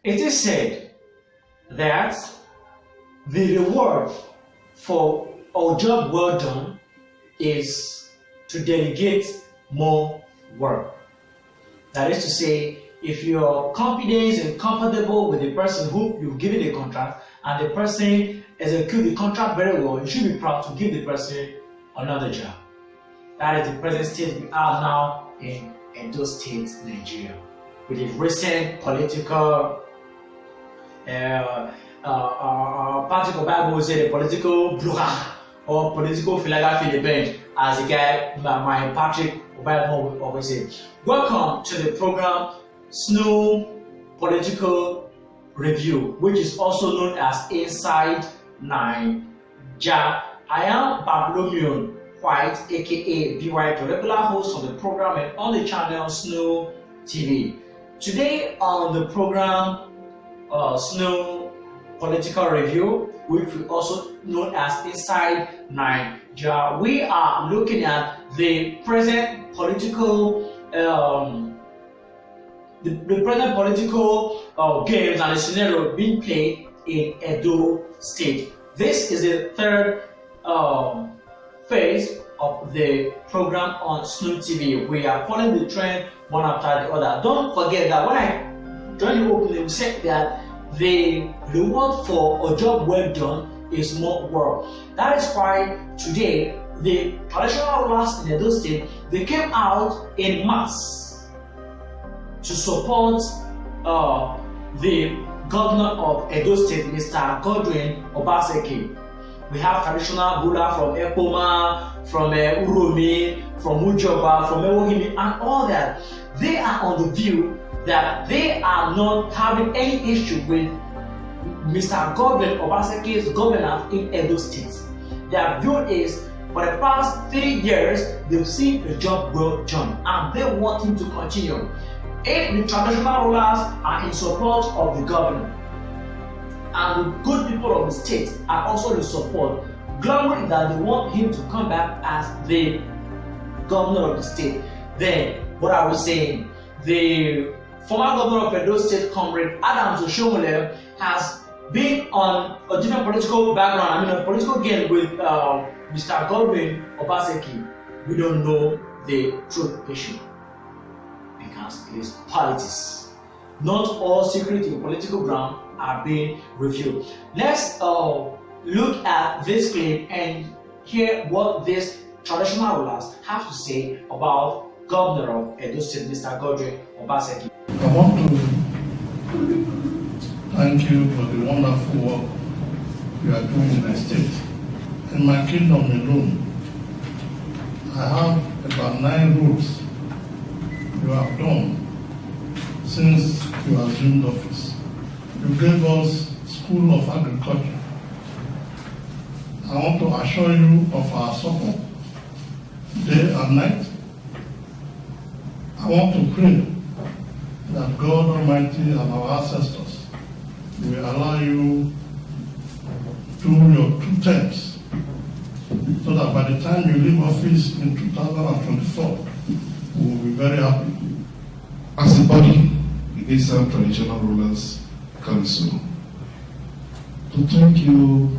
It is said that the reward for a job well done is to delegate more work. That is to say, if you're confident and comfortable with the person who you've given a contract and the person executes the contract very well, you should be proud to give the person another job. That is the present state we are now in Edo State, Nigeria, with the recent political particle Bible will say the political brouhaha or political philaga Philippines, as the guy my Patrick Bible always say. Welcome to the program Snow Political Review, which is also known as Inside Naija. I am Bartholomew White, aka BY, the regular host of the program and on the channel Snow TV. Today on the program Snow Political Review, which we also known as Inside Naija, we are looking at the present political games and the scenario being played in Edo State. This is the third phase of the program on Snow TV. We are following the trend one after the other. Don't forget that when I joined the opening, we said that the reward for a job well done is more work. That is why today the traditional rulers in Edo State, they came out in mass to support the governor of Edo State, Mr. Godwin Obaseki. We have traditional ruler from Ekpoma, from Uromi, from Ujoba, from Ewohimi, and all that. They are on the view that they are not having any issue with Mr. Godwin Obaseki's governance in Edo State. Their view is, for the past 3 years, they've seen a job well done, and they want him to continue. If the traditional rulers are in support of the governor, and the good people of the state are also in support, glowing that they want him to come back as the governor of the state, then what are we saying? The former governor of Edo State, Comrade Adams Oshomole, has been on a different political background, a political game with Mr. Godwin Obaseki. We don't know the truth issue because it is politics. Not all security in political ground are being reviewed. Let's look at this clip and hear what these traditional rulers have to say about Governor of Edo State, Mr. Godwin Obaseki. I want to thank you for the wonderful work you are doing in my state. In my kingdom alone, I have about 9 roads you have done since you assumed office. You gave us School of Agriculture. I want to assure you of our support day and night. I want to pray that God Almighty and our ancestors will allow you to do your 2 terms, so that by the time you leave office in 2024, we will be very happy. As a body, the Eastern Traditional Rulers Council, to thank you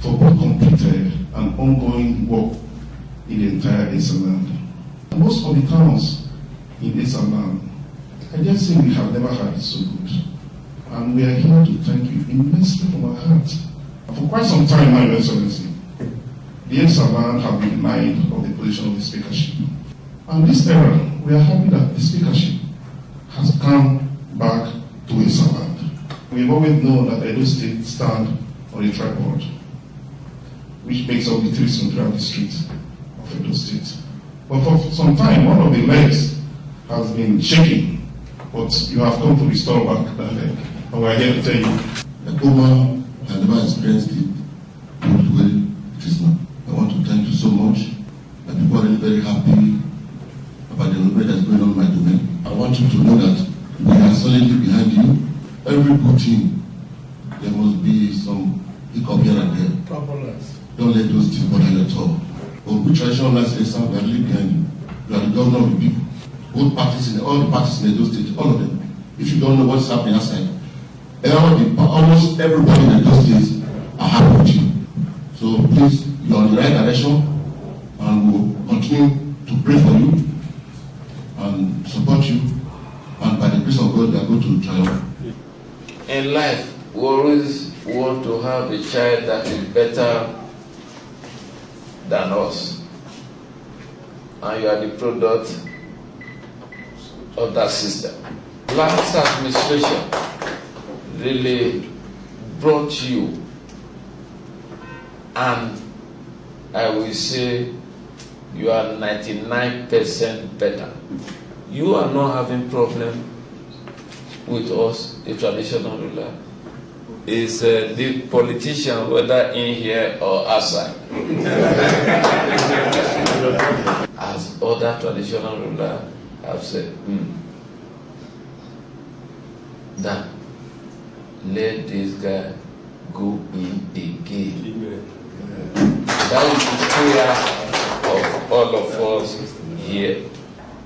for both completed and ongoing work in the entire Eastern land. Most of the towns in Eastern land, I just think we have never had it so good. And we are here to thank you immensely from our hearts. For quite some time now, Your Excellency, the Eastern land have been denied of the position of the speakership. And this era, we are happy that the speakership has come back to Eastern land. We've always known that Edo State stand on a tripod, which makes up the 3 central districts of Edo State. But for some time, one of the legs has been shaking, but you have come to restore back that leg. And we are here to tell you, Ekpoma has never experienced it the way it is now. I want to thank you so much. And people are really very happy about the movement that's going on in my domain. I want you to know that we are solidly behind you. Every good thing, there must be some hiccup here and there. Problems. Don't let those things bother you at all. But we traditional last exam, we are really behind you. You are the governor of the people. Both parties, all the parties in Edo State, all of them, if you don't know what's happening outside. Almost everybody in the States are happy with you. So please, you're on the right direction, and we'll continue to pray for you and support you. And by the grace of God, we are going to triumph. In life, we always want to have a child that is better than us. And you are the product of that system. Last administration really brought you, and I will say you are 99% better. You are not having problem with us, the traditional ruler. It's the politician, whether in here or outside. As other traditional rulers have said, that let this guy go in again. That is the prayer of all of us here.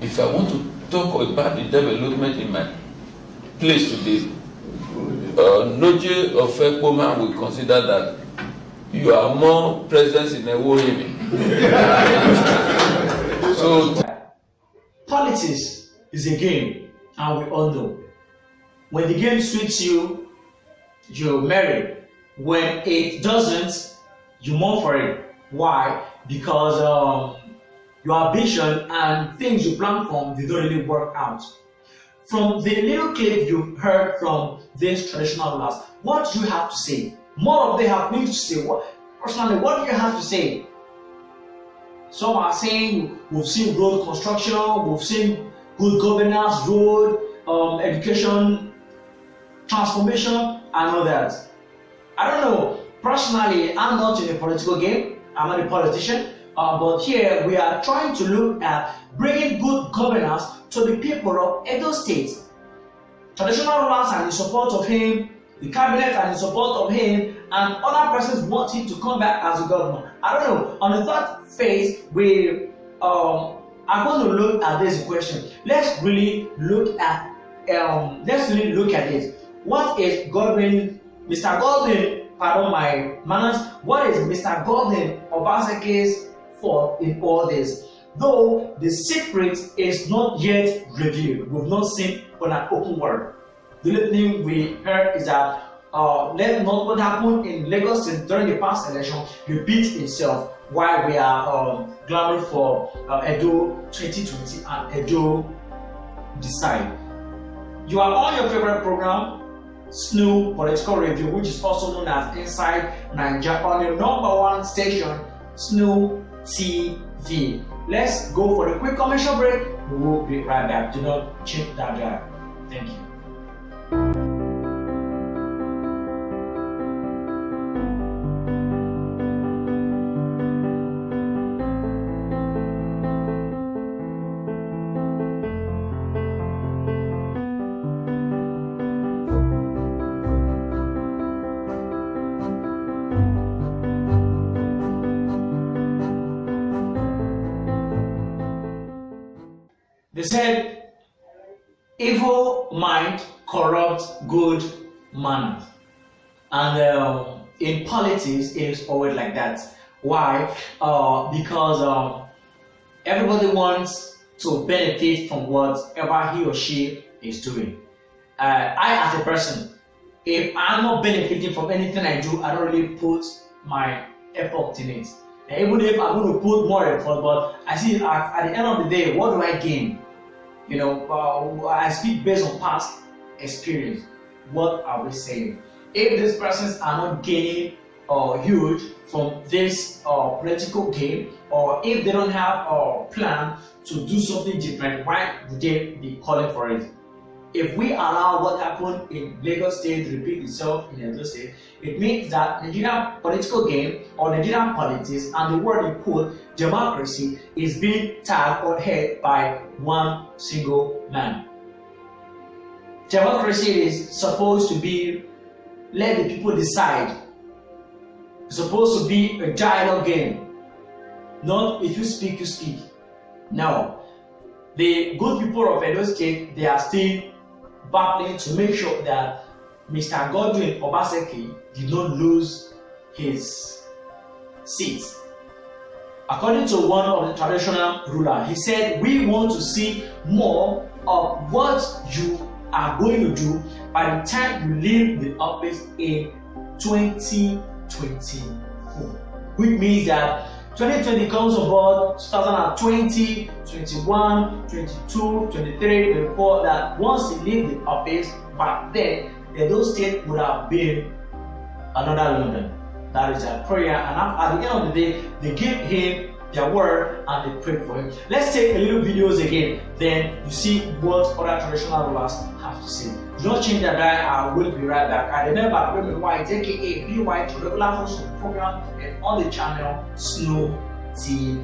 If I want to talk about the development in my place today, Noje of Ekpoma will consider that you are more present in a war. So politics is a game, and we all know. When the game suits you, you marry. When it doesn't, you mourn for it. Why? Because your ambition and things you plan for, they don't really work out. From the little clip you heard from these traditional rulers, what do you have to say? More of them have things to say. Personally, what do you have to say? Some are saying we've seen road construction, we've seen good governance, road, education, transformation, and all that. I don't know. Personally, I'm not in a political game. I'm not a politician. But here we are trying to look at bringing good governance to the people of Edo State. Traditional rulers are in support of him, the cabinet are in support of him, and other persons want him to come back as a governor. I don't know. On the third phase, we are going to look at this question. Let's really look at it. What is Godwin, Mr. Godwin, pardon my manners, what is Mr. Godwin Obaseke's fault in all this? Though the secret is not yet revealed, we've not seen on an open word. The only thing we heard is that let not what happened in Lagos during the past election repeat itself while we are clamoring for EDO 2020 and EDO DECIDE. You are on your favorite program, SNU Political Review, which is also known as Inside Nigeria, on your #1 station, SNU TV. Let's go for a quick commercial break. We will be right back. Do not change that dial. Thank you. They said, evil mind corrupts good manners. And in politics, it is always like that. Why? Because everybody wants to benefit from whatever he or she is doing. I, as a person, if I'm not benefiting from anything I do, I don't really put my effort in it. And even if I'm going to put more effort, but I see at the end of the day, what do I gain? You know, I speak based on past experience. What are we saying? If these persons are not gaining huge from this political game, or if they don't have a plan to do something different, why would they be calling for it? If we allow what happened in Lagos State to repeat itself in Edo State, it means that Nigerian political game or Nigerian politics and the word in quote democracy is being tagged or held by one single man. Democracy is supposed to be let the people decide. It's supposed to be a dialogue game. Not if you speak, you speak. No. The good people of Edo State, they are still battling to make sure that Mr. Godwin Obaseki did not lose his seat. According to one of the traditional rulers, he said, "We want to see more of what you are going to do by the time you leave the office in 2024." Which means that 2020 comes aboard, 2020, 21, 22, 23, 24, that once he leaves the office, back then, Edo State would have been another London. That is their prayer, and at the end of the day, they give him their word and they pray for him. Let's take a little videos again, then you see what other traditional rulers have to say. Do not change that dial, I will be right back. I remember Women White, aka Be White, regular host of the program and on the channel Snow TV.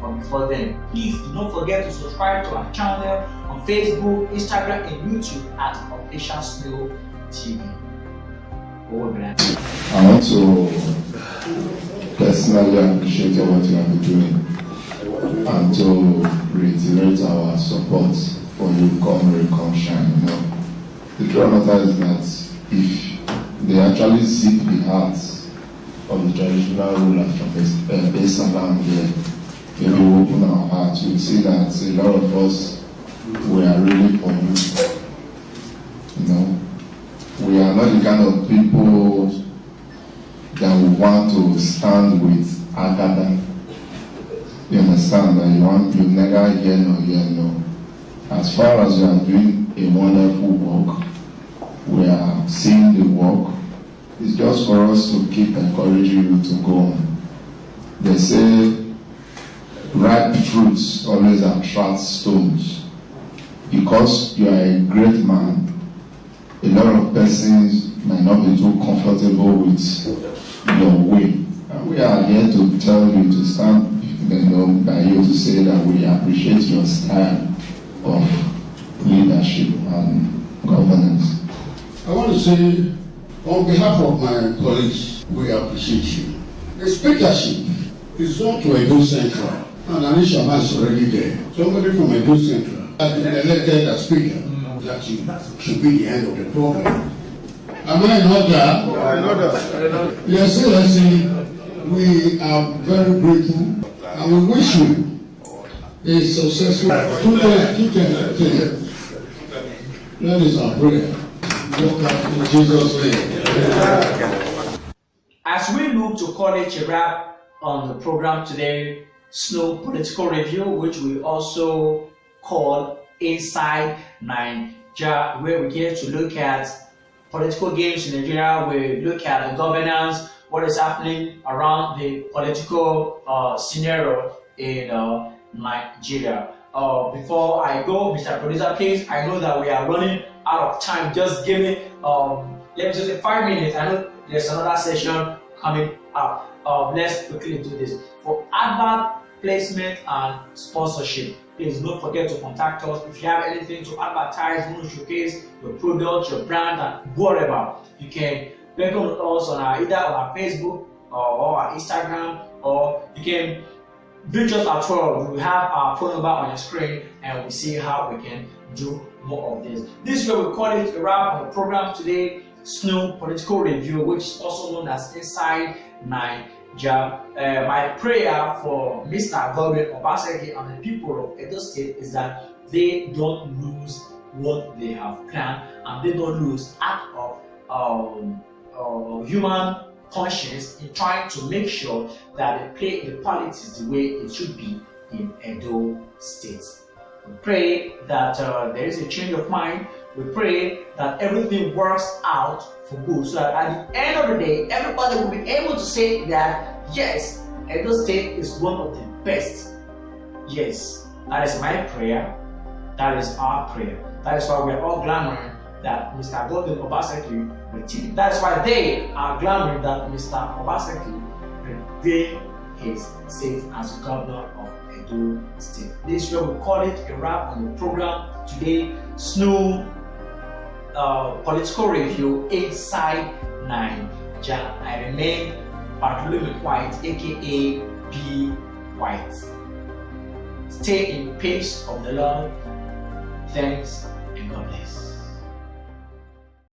But before then, please do not forget to subscribe to our channel on Facebook, Instagram, and YouTube at Official Snow TV. I want to personally appreciate what you have been doing and to reiterate our support for you come shine. You know, the truth of the matter is that if they actually seek the hearts of the traditional rulers from base around here, if we open our hearts, you'll see that a lot of us, we are really for you. You know, we are not the kind of people that we want to stand with Agada. You understand that you never hear no. As far as you are doing a wonderful work, we are seeing the work. It's just for us to keep encouraging you to go on. They say ripe fruits always attract stones. Because you are a great man, a lot of persons might not be too comfortable with your way. And we are here to tell you to stand by you to say that we appreciate your style of leadership and governance. I want to say, on behalf of my colleagues, we appreciate you. The speakership is not to Edo Central, and Anisha is already there. Somebody from Edo Central has been elected as speaker. That should be the end of the program. Am I in order? Your Excellency, we are very grateful and we wish you a successful 2010. That is our prayer. In Jesus' name. As we look to call it a wrap on the program today, Snow Political Review, which we also call Inside Nigeria, where we get to look at political games in Nigeria. We look at the governance, what is happening around the political scenario in Nigeria. Before I go, Mr. Producer, please, I know that we are running out of time. Just give me, let me just say 5 minutes. I know there's another session coming up. Let's quickly do this. For advert placement and sponsorship, please don't forget to contact us. If you have anything to advertise, you want to showcase your product, your brand, and whatever, you can welcome us on either on our Facebook or our Instagram, or you can reach us at all. We have our phone number on your screen, and we see how we can do more of this. This is where we call it a wrap on the program today, Snow Political Review, which is also known as Inside Nigeria. My prayer for Mr. Godwin Obaseki and the people of Edo State is that they don't lose what they have planned, and they don't lose act of human conscience in trying to make sure that they play the politics the way it should be in Edo State. We pray that there is a change of mind. We pray that everything works out for good, so that at the end of the day, everybody will be able to say that yes, Edo State is one of the best. Yes, that is my prayer. That is our prayer. That is why we are all clamoring that Mr. Godwin Obaseki retain. That is why they are clamoring that Mr. Obaseki retain his seat as governor of Edo State. This is where we call it a wrap on the program today. Snow Political Review Inside Nigeria. I remain Women White, aka B White. Stay in peace of the Lord. Thanks and God bless.